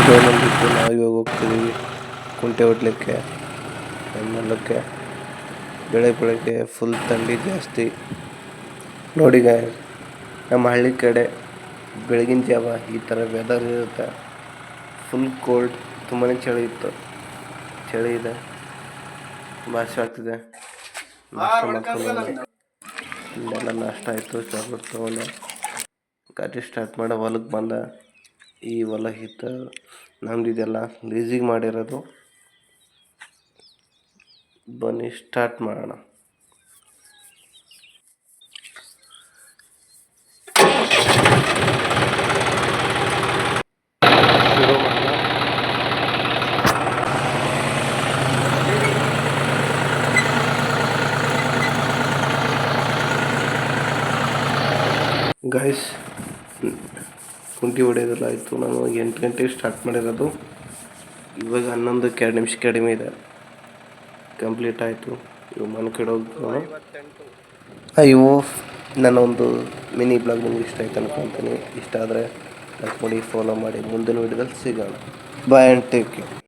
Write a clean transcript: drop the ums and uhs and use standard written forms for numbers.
ಬಂದಿತ್ತು. ನಾವು ಇವಾಗ ಹೋಗ್ತಿದ್ದೀವಿ ಕುಂಟೆ ಹೊಡ್ಲಿಕ್ಕೆ. ಮಲ್ಲಕ್ಕೆ ಬೆಳಗ್ಗೆ ಫುಲ್ ಥಂಡಿ ಜಾಸ್ತಿ ನೋಡಿ ಗಾಯ್ಸ್. ನಮ್ಮ ಹಳ್ಳಿ ಕಡೆ ಬೆಳಗಿನ ಜಾವ ಈ ಥರ ವೆದರ್ ಇರುತ್ತೆ. ಫುಲ್ ಕೋಲ್ಡ್, ತುಂಬಾ ಚಳಿ ಇತ್ತು. ಚಳಿ ಇದೆ, ಭಾಷೆ ಆಗ್ತಿದೆ. ನಾಷ್ಟ ಮಾಡ್ಕೊಂಡು ಇಲ್ಲೆಲ್ಲ ನಾಷ್ಟ ಆಯಿತು. ಚಾಕ್ಲೇಟ್ ತೊಗೊಂಡೆ, ಗಾಡಿ ಸ್ಟಾರ್ಟ್ ಮಾಡೋ ಹೊಲಕ್ಕೆ ಬಂದ. ಈ ಹೊಲ ಇತ್ತು ನಮ್ದಿದೆಲ್ಲ ಲೀಸಿಗೆ ಮಾಡಿರೋದು. ಬನ್ನಿ ಸ್ಟಾರ್ಟ್ ಮಾಡೋಣ. ಶುರು ಮಾಡೋಣ. ಗಾಯ್ಸ್, ಕುಂಟಿ ಹೊಡೆಯೋದೆಲ್ಲ ಆಯಿತು. ನಾನು 8 ಗಂಟೆಗೆ ಸ್ಟಾರ್ಟ್ ಮಾಡಿರೋದು. ಇವಾಗ 11ಕ್ಕೆ 2 ನಿಮಿಷ ಕಡಿಮೆ ಇದೆ, ಕಂಪ್ಲೀಟ್ ಆಯಿತು. ಇವು ಮನೆ ಕಡೆ ಹೋಗ್ಬೋದು. ಅಯ್ಯೋ, ನನ್ನೊಂದು ಮಿನಿ ಬ್ಲಾಗ್ ನಿಮ್ಗೆ ಇಷ್ಟ ಆಯ್ತು ಅನ್ಕೊತೀನಿ. ಇಷ್ಟ ಆದರೆ ಲೈಕ್ ಮಾಡಿ, ಫಾಲೋ ಮಾಡಿ. ಮುಂದಿನ ವಿಡಿಯೋದಲ್ಲಿ ಸಿಗೋಣ. Boy and take care.